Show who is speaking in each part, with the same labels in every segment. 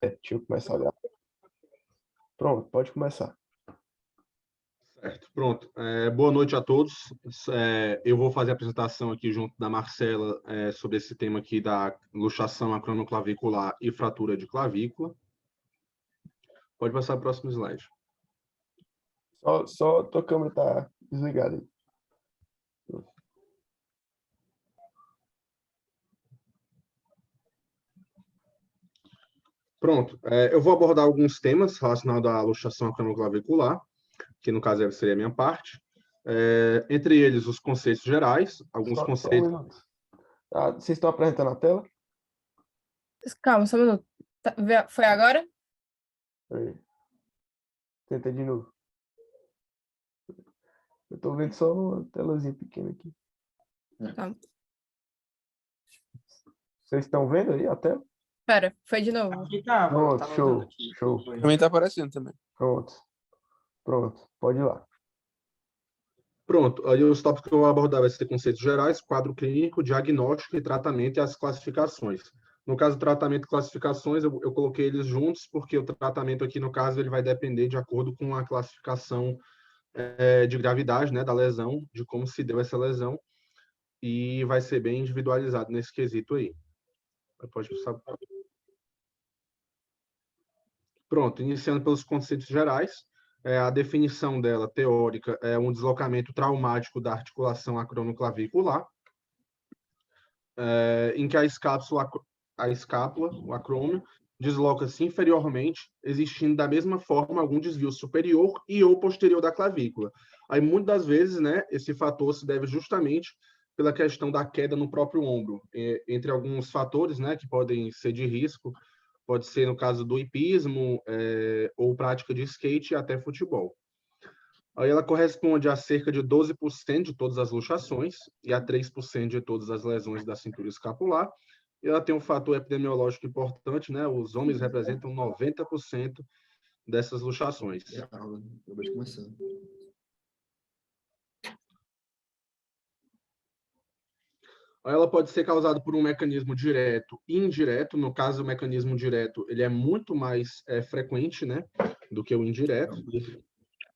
Speaker 1: Deixa eu começar a olhar. Pronto, pode começar.
Speaker 2: Certo, pronto. Boa noite a todos. Eu vou fazer a apresentação aqui junto da Marcela sobre esse tema aqui da luxação acromioclavicular e fratura de clavícula. Pode passar para o próximo slide.
Speaker 1: Só tua câmera tá desligada aí.
Speaker 2: Pronto. Eu vou abordar alguns temas relacionados à luxação acromioclavicular, que no caso seria a minha parte. Entre eles, os conceitos gerais, alguns
Speaker 1: Só um
Speaker 2: conceitos.
Speaker 1: minuto. Vocês estão apresentando a tela?
Speaker 3: Calma, só um minuto. Foi agora?
Speaker 1: Peraí. Tenta de novo. Eu tô vendo só uma telazinha pequena aqui.
Speaker 3: Tá.
Speaker 1: Vocês estão vendo aí a tela?
Speaker 3: Pera, foi de novo.
Speaker 4: Aqui tava, eu
Speaker 1: Pronto,
Speaker 4: tava
Speaker 1: show,
Speaker 4: vendo aqui.
Speaker 1: show.
Speaker 5: Também tá aparecendo também.
Speaker 1: Pronto, pode ir lá.
Speaker 2: Pronto, aí os tópicos que eu vou abordar vai ser conceitos gerais, quadro clínico, diagnóstico e tratamento e as classificações. No caso do tratamento e classificações, eu coloquei eles juntos, porque o tratamento aqui, no caso, ele vai depender de acordo com a classificação de gravidade, né, da lesão, de como se deu essa lesão, e vai ser bem individualizado nesse quesito aí. Pode passar. Pronto, iniciando pelos conceitos gerais. A definição dela, teórica, é um deslocamento traumático da articulação acromioclavicular, em que a escápula, o acrômio, desloca-se inferiormente, existindo da mesma forma algum desvio superior e ou posterior da clavícula. Aí, muitas das vezes, né, esse fator se deve justamente pela questão da queda no próprio ombro, entre alguns fatores, né, que podem ser de risco, pode ser no caso do hipismo, ou prática de skate e até futebol. Aí ela corresponde a cerca de 12% de todas as luxações e a 3% de todas as lesões da cintura escapular. E ela tem um fator epidemiológico importante, né? Os homens representam 90% dessas luxações. Ela pode ser causada por um mecanismo direto e indireto. No caso, o mecanismo direto ele é muito mais frequente, né, do que o indireto.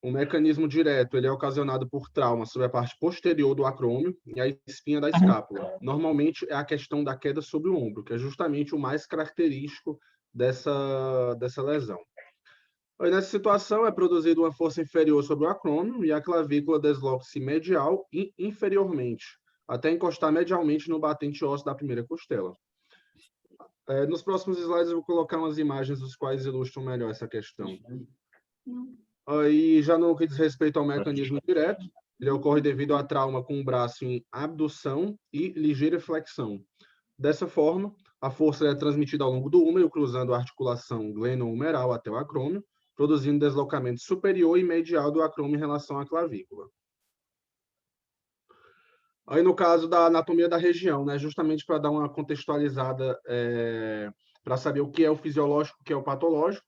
Speaker 2: O mecanismo direto ele é ocasionado por trauma sobre a parte posterior do acrômio e a espinha da escápula. Normalmente é a questão da queda sobre o ombro, que é justamente o mais característico dessa lesão. Aí, nessa situação, é produzida uma força inferior sobre o acrômio e a clavícula desloca-se medial e inferiormente, até encostar medialmente no batente ósseo da primeira costela. Nos próximos slides eu vou colocar umas imagens dos quais ilustram melhor essa questão. Aí, já no que diz respeito ao mecanismo direto, ele ocorre devido a trauma com o braço em abdução e ligeira flexão. Dessa forma, a força é transmitida ao longo do húmero, cruzando a articulação glenohumeral até o acrômio, produzindo deslocamento superior e medial do acrômio em relação à clavícula. Aí, no caso da anatomia da região, né, justamente para dar uma contextualizada, para saber o que é o fisiológico, o que é o patológico,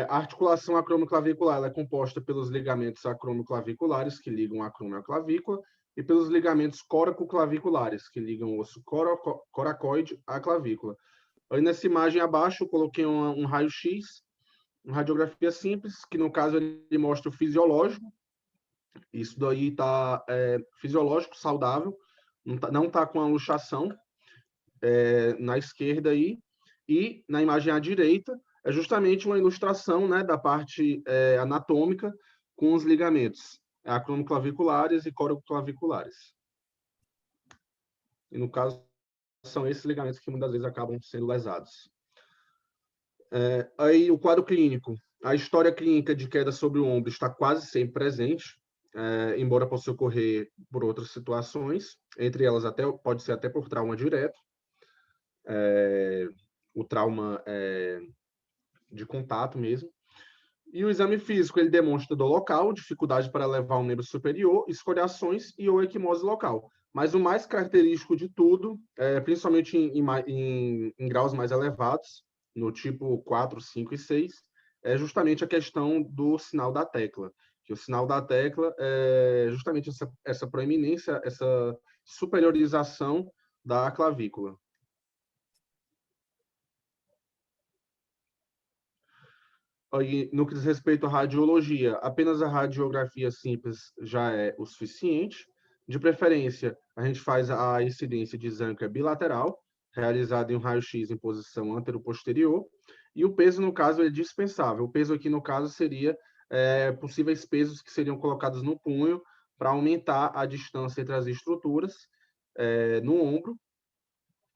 Speaker 2: a articulação acromioclavicular ela é composta pelos ligamentos acromioclaviculares, que ligam o acrômio à clavícula, e pelos ligamentos coracoclaviculares, que ligam o osso coracoide à clavícula. Aí, nessa imagem abaixo, eu coloquei um raio-x, uma radiografia simples, que no caso ele mostra o fisiológico. Isso daí está fisiológico, saudável, não está com a luxação na esquerda aí, e na imagem à direita é justamente uma ilustração, né, da parte anatômica com os ligamentos acromioclaviculares e coracoclaviculares. E no caso são esses ligamentos que muitas vezes acabam sendo lesados. Aí o quadro clínico. A história clínica de queda sobre o ombro está quase sempre presente, embora possa ocorrer por outras situações, entre elas pode ser até por trauma direto, o trauma de contato mesmo. E o exame físico, ele demonstra dor local, dificuldade para levar o membro superior, escoriações e ou equimose local. Mas o mais característico de tudo, principalmente em graus mais elevados, no tipo 4, 5 e 6, é justamente a questão do sinal da tecla. Que o sinal da tecla é justamente essa proeminência, essa superiorização da clavícula. Aí, no que diz respeito à radiologia, apenas a radiografia simples já é o suficiente. De preferência, a gente faz a incidência de exame que é bilateral, realizada em um raio-x em posição antero-posterior, e o peso, no caso, é dispensável. O peso aqui, no caso, seria possíveis pesos que seriam colocados no punho para aumentar a distância entre as estruturas no ombro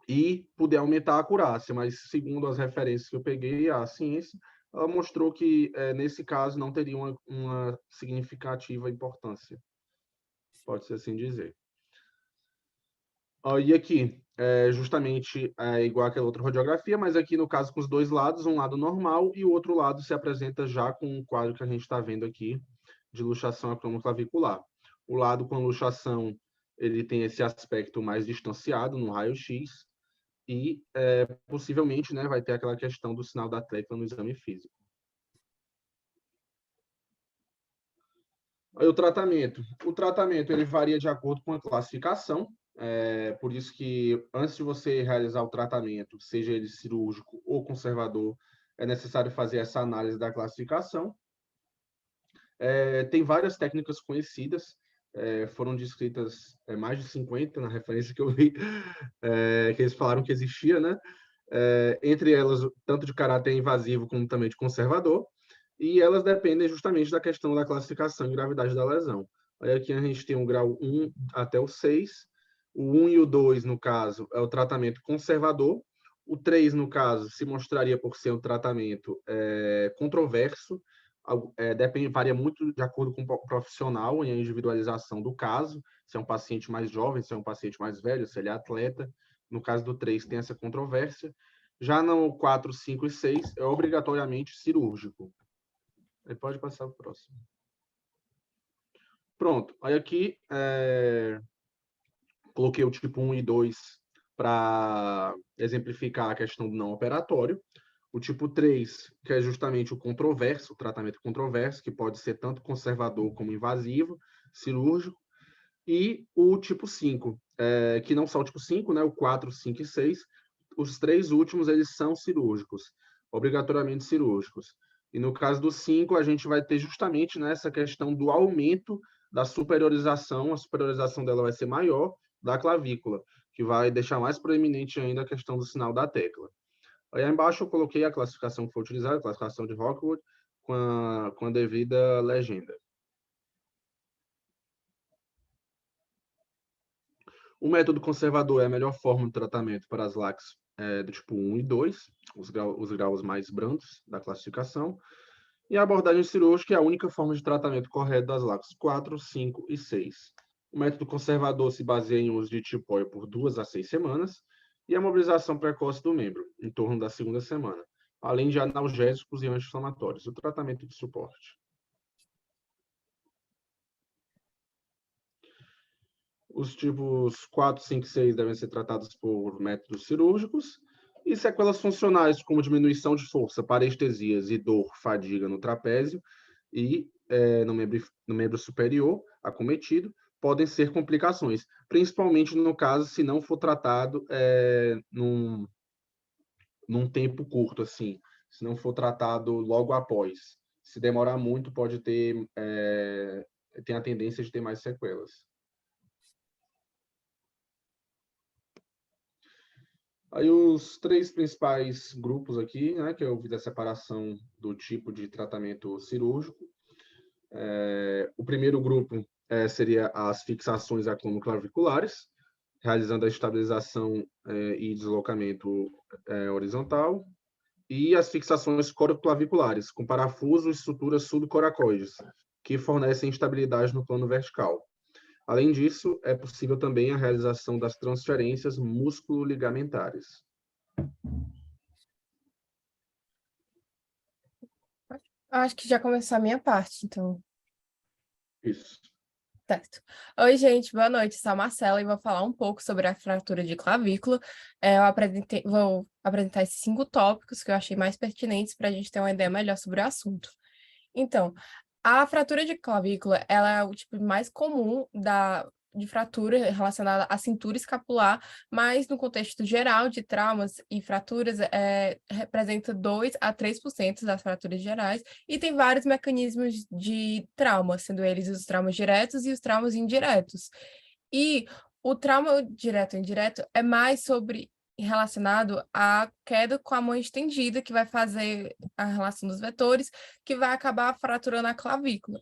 Speaker 2: e poder aumentar a acurácia, mas segundo as referências que eu peguei, a ciência, ela mostrou que, nesse caso, não teria uma significativa importância, pode-se assim dizer. E aqui, justamente igual àquela outra radiografia, mas aqui no caso com os dois lados, um lado normal e o outro lado se apresenta já com o quadro que a gente está vendo aqui, de luxação acromioclavicular. O lado com luxação, ele tem esse aspecto mais distanciado no raio-x, e possivelmente, né, vai ter aquela questão do sinal da tecla no exame físico. Aí o tratamento ele varia de acordo com a classificação, por isso que antes de você realizar o tratamento, seja ele cirúrgico ou conservador, é necessário fazer essa análise da classificação. Tem várias técnicas conhecidas, foram descritas mais de 50 na referência que eu vi, que eles falaram que existia, né? Entre elas, tanto de caráter invasivo como também de conservador, e elas dependem justamente da questão da classificação e gravidade da lesão. Aí aqui a gente tem o grau 1 até o 6, o 1 e o 2, no caso, é o tratamento conservador, o 3, no caso, se mostraria por ser um tratamento controverso, varia muito de acordo com o profissional e a individualização do caso, se é um paciente mais jovem, se é um paciente mais velho, se ele é atleta. No caso do 3, tem essa controvérsia. Já no 4, 5 e 6, é obrigatoriamente cirúrgico. Aí pode passar para o próximo. Pronto. Aí aqui, coloquei o tipo 1 e 2 para exemplificar a questão do não operatório. O tipo 3, que é justamente o controverso, o tratamento controverso, que pode ser tanto conservador como invasivo, cirúrgico. E o tipo 5, que não são o tipo 5, né? O 4, 5 e 6. Os 3 últimos, eles são cirúrgicos, obrigatoriamente cirúrgicos. E no caso do 5, a gente vai ter justamente nessa questão do aumento da superiorização, a superiorização dela vai ser maior da clavícula, que vai deixar mais proeminente ainda a questão do sinal da tecla. Aí embaixo eu coloquei a classificação que foi utilizada, a classificação de Rockwood, com a devida legenda. O método conservador é a melhor forma de tratamento para as LACs do tipo 1 e 2, os graus mais brandos da classificação. E a abordagem cirúrgica é a única forma de tratamento correto das LACs 4, 5 e 6. O método conservador se baseia em uso de tipóio por 2 a 6 semanas e a mobilização precoce do membro, em torno da segunda semana, além de analgésicos e anti-inflamatórios. O tratamento de suporte. Os tipos 4, 5 e 6 devem ser tratados por métodos cirúrgicos. E sequelas funcionais, como diminuição de força, parestesias e dor, fadiga no trapézio e no membro superior acometido, podem ser complicações, principalmente no caso se não for tratado num tempo curto, assim, se não for tratado logo após. Se demorar muito, pode ter tem a tendência de ter mais sequelas. Aí os 3 principais grupos aqui, né, que eu vi da separação do tipo de tratamento cirúrgico. O primeiro grupo seria as fixações acromioclaviculares, realizando a estabilização e deslocamento horizontal, e as fixações coroclaviculares, com parafuso e estruturas subcoracoides, que fornecem estabilidade no plano vertical. Além disso, é possível também a realização das transferências músculo-ligamentares.
Speaker 3: Acho que já começou a minha parte, então.
Speaker 2: Isso.
Speaker 3: Certo. Oi, gente, boa noite. Sou a Marcela e vou falar um pouco sobre a fratura de clavícula. Vou apresentar esses 5 tópicos que eu achei mais pertinentes para a gente ter uma ideia melhor sobre o assunto. Então, a fratura de clavícula, ela é o tipo mais comum de fratura relacionada à cintura escapular, mas no contexto geral de traumas e fraturas, representa 2 a 3% das fraturas gerais, e tem vários mecanismos de trauma, sendo eles os traumas diretos e os traumas indiretos. E o trauma direto e indireto é mais relacionado à queda com a mão estendida, que vai fazer a relação dos vetores, que vai acabar fraturando a clavícula.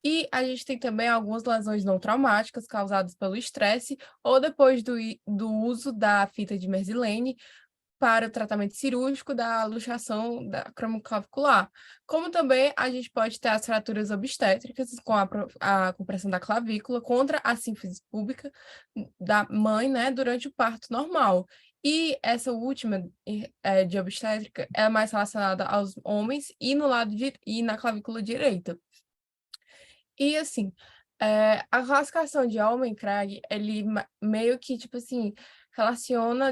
Speaker 3: E a gente tem também algumas lesões não traumáticas causadas pelo estresse ou depois do uso da fita de Merseylane para o tratamento cirúrgico da luxação da cromoclavicular. Como também a gente pode ter as fraturas obstétricas com a compressão da clavícula contra a sínfise púbica da mãe, né, durante o parto normal. E essa última, de obstétrica, é mais relacionada aos homens e e na clavícula direita. E assim, a classificação de Allman-Craig, ele meio que, tipo assim,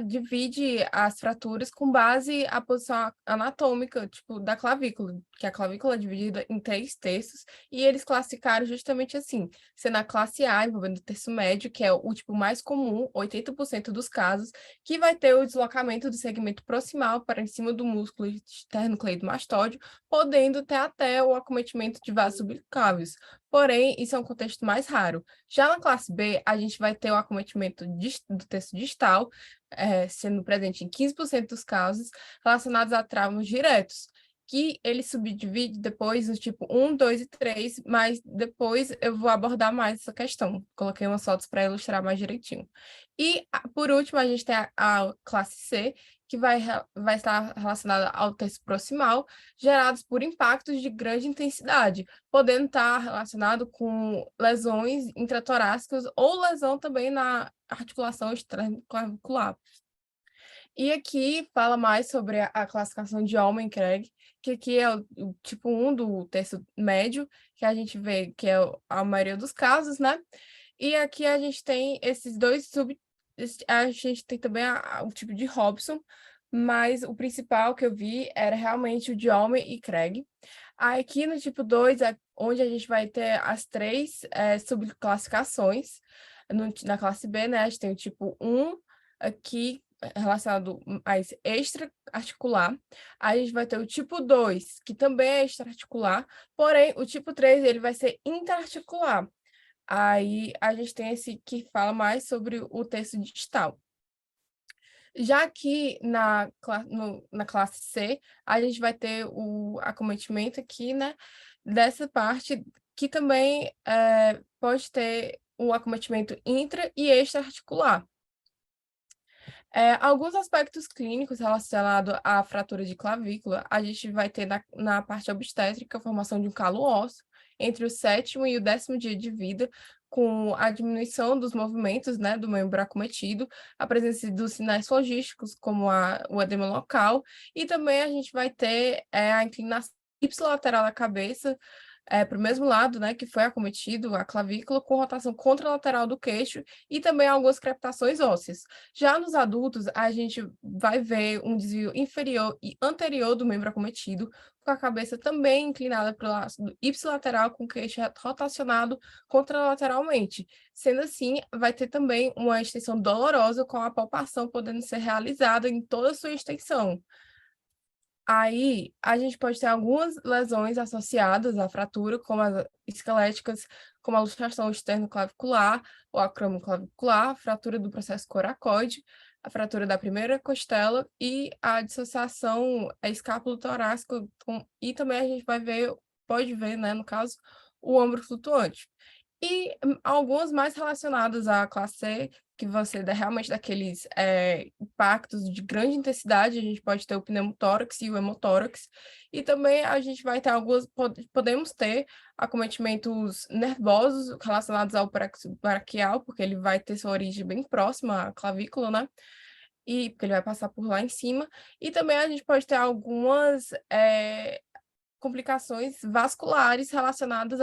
Speaker 3: divide as fraturas com base a posição anatômica, tipo, da clavícula, que a clavícula é dividida em 3 terços, e eles classificaram justamente assim, sendo a classe A, envolvendo o terço médio, que é o tipo mais comum, 80% dos casos, que vai ter o deslocamento do segmento proximal para em cima do músculo esternocleidomastóide, podendo ter até o acometimento de vasos subclávios. Porém, isso é um contexto mais raro. Já na classe B, a gente vai ter o acometimento do terço distal, sendo presente em 15% dos casos, relacionados a traumas diretos, que ele subdivide depois no tipo 1, 2 e 3, mas depois eu vou abordar mais essa questão. Coloquei umas fotos para ilustrar mais direitinho. E, por último, a gente tem a classe C, que vai estar relacionada ao terço proximal, gerados por impactos de grande intensidade, podendo estar relacionado com lesões intratorácicas ou lesão também na articulação externo-clavicular. E aqui fala mais sobre a classificação de Allman-Craig, que aqui é o tipo 1 do terço médio, que a gente vê que é a maioria dos casos, né? E aqui a gente tem esses dois a gente tem também o tipo de Robson, mas o principal que eu vi era realmente o de Allman e Craig. Aqui no tipo 2 é onde a gente vai ter as 3 subclassificações. Na classe B, né, a gente tem o tipo 1, aqui relacionado mais extra-articular. Aí a gente vai ter o tipo 2, que também é extra-articular, porém o tipo 3 ele vai ser interarticular. Aí a gente tem esse que fala mais sobre o terço distal. Já que na classe C, a gente vai ter o acometimento aqui, né, dessa parte, que também pode ter o acometimento intra- e extra-articular. Alguns aspectos clínicos relacionados à fratura de clavícula, a gente vai ter na parte obstétrica a formação de um calo ósseo entre o 7º e o 10º dia de vida, com a diminuição dos movimentos, né, do membro acometido, a presença dos sinais logísticos, como o edema local, e também a gente vai ter a inclinação ipsilateral da cabeça, para o mesmo lado, né, que foi acometido, a clavícula, com rotação contralateral do queixo e também algumas crepitações ósseas. Já nos adultos, a gente vai ver um desvio inferior e anterior do membro acometido, com a cabeça também inclinada para o lado ipsilateral, com o queixo rotacionado contralateralmente. Sendo assim, vai ter também uma extensão dolorosa, com a palpação podendo ser realizada em toda a sua extensão. Aí, a gente pode ter algumas lesões associadas à fratura, como as esqueléticas, como a luxação externo-clavicular ou acromoclavicular, a fratura do processo coracoide, a fratura da primeira costela e a dissociação escápulo-torácica, e também a gente pode ver, né, no caso, o ombro flutuante. E algumas mais relacionadas à classe C, que você dá realmente daqueles impactos de grande intensidade, a gente pode ter o pneumotórax e o hemotórax, e também a gente vai ter podemos ter acometimentos nervosos relacionados ao plexo braquial, porque ele vai ter sua origem bem próxima à clavícula, né? E porque ele vai passar por lá em cima, e também a gente pode ter algumas complicações vasculares relacionadas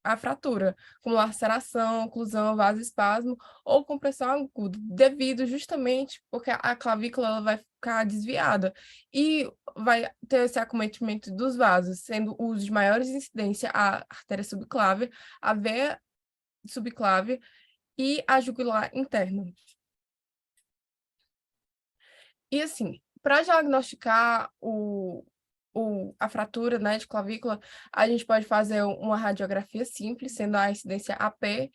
Speaker 3: a fratura, como laceração, oclusão, vasoespasmo ou compressão aguda, devido justamente porque a clavícula ela vai ficar desviada e vai ter esse acometimento dos vasos, sendo os de maiores incidência a artéria subclávia, a veia subclávia e a jugular interna. E assim, para diagnosticar a fratura, né, de clavícula, a gente pode fazer uma radiografia simples, sendo a incidência AP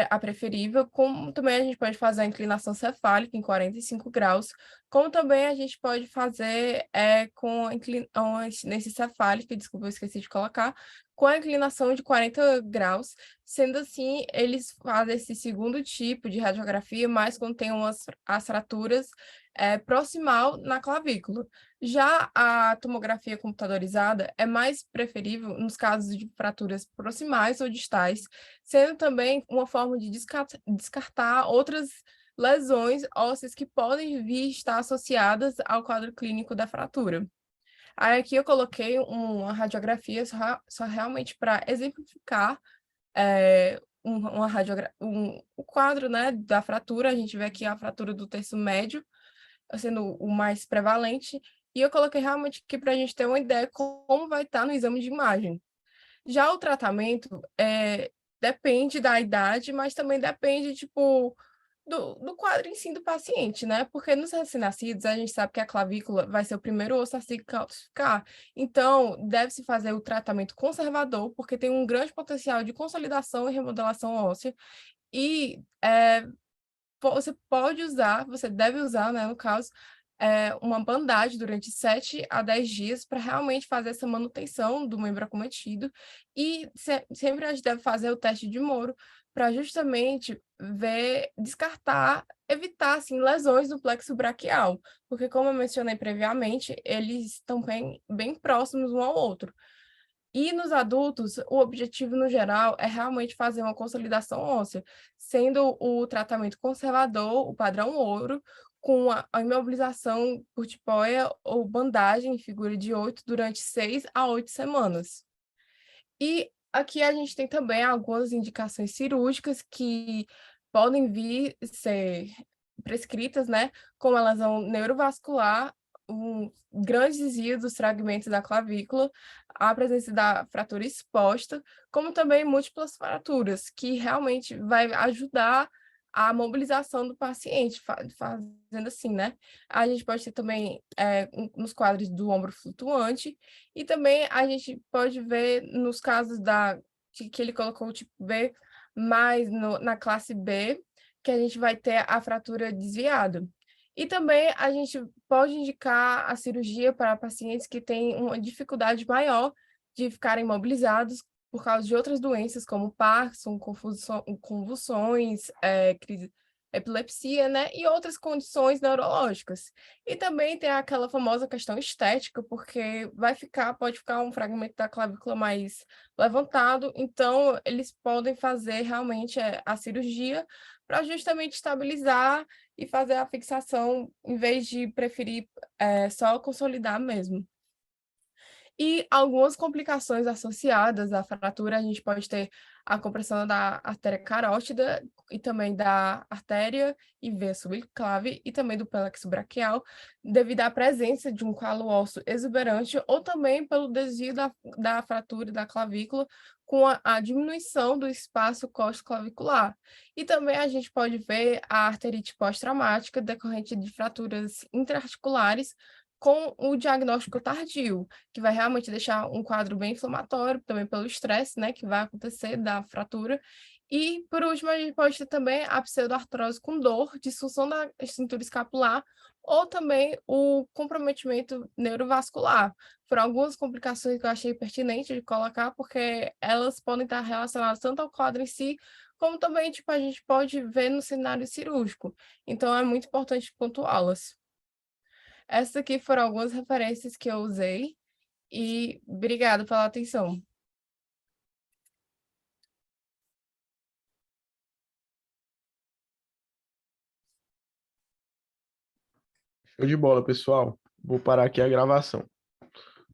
Speaker 3: a preferível, como também a gente pode fazer a inclinação cefálica em 45 graus, como também a gente pode fazer com a incidência cefálica, desculpa, eu esqueci de colocar, com a inclinação de 40 graus, sendo assim, eles fazem esse segundo tipo de radiografia, mais quando tem as fraturas proximal na clavícula. Já a tomografia computadorizada é mais preferível nos casos de fraturas proximais ou distais, sendo também uma forma de descartar outras lesões ósseas que podem vir estar associadas ao quadro clínico da fratura. Aí aqui eu coloquei uma radiografia só realmente para exemplificar o quadro, né, da fratura. A gente vê aqui a fratura do terço médio, sendo o mais prevalente, e eu coloquei realmente aqui para a gente ter uma ideia como vai estar no exame de imagem. Já o tratamento depende da idade, mas também depende, tipo, do quadro em si do paciente, né? Porque nos recém-nascidos, a gente sabe que a clavícula vai ser o primeiro osso a se calcificar. Então, deve-se fazer o tratamento conservador, porque tem um grande potencial de consolidação e remodelação óssea. E você pode usar, você deve usar, né, no caso, uma bandagem durante 7 a 10 dias para realmente fazer essa manutenção do membro acometido. E sempre a gente deve fazer o teste de Moro para justamente descartar, evitar assim, lesões do plexo braquial, porque como eu mencionei previamente, eles estão bem próximos um ao outro. E nos adultos, o objetivo, no geral, é realmente fazer uma consolidação óssea, sendo o tratamento conservador, o padrão ouro, com a imobilização por tipóia ou bandagem em figura de 8 durante 6 a 8 semanas. E aqui a gente tem também algumas indicações cirúrgicas que podem vir ser prescritas, né, como a lesão neurovascular, um grande desvio dos fragmentos da clavícula, a presença da fratura exposta, como também múltiplas fraturas, que realmente vai ajudar a mobilização do paciente, fazendo assim, né? A gente pode ter também nos quadros do ombro flutuante, e também a gente pode ver nos casos que ele colocou o tipo B, mais na classe B, que a gente vai ter a fratura desviada. E também a gente pode indicar a cirurgia para pacientes que têm uma dificuldade maior de ficarem imobilizados por causa de outras doenças, como Parkinson, convulsões, epilepsia, né? E outras condições neurológicas. E também tem aquela famosa questão estética, porque pode ficar um fragmento da clavícula mais levantado, então eles podem fazer realmente a cirurgia para justamente estabilizar e fazer a fixação, em vez de preferir só consolidar mesmo. E algumas complicações associadas à fratura, a gente pode ter a compressão da artéria carótida e também da artéria e veia subclave e também do plexo braquial, devido à presença de um calo ósseo exuberante ou também pelo desvio da fratura da clavícula com a diminuição do espaço costo-clavicular. E também a gente pode ver a arterite pós-traumática decorrente de fraturas intraarticulares com o diagnóstico tardio, que vai realmente deixar um quadro bem inflamatório, também pelo estresse, né, que vai acontecer da fratura. E, por último, a gente pode ter também a pseudoartrose com dor, disfunção da estrutura escapular, ou também o comprometimento neurovascular. Foram algumas complicações que eu achei pertinente de colocar, porque elas podem estar relacionadas tanto ao quadro em si, como também, tipo, a gente pode ver no cenário cirúrgico. Então, é muito importante pontuá-las. Essas aqui foram algumas referências que eu usei e obrigada pela atenção.
Speaker 1: Show de bola, pessoal. Vou parar aqui a gravação.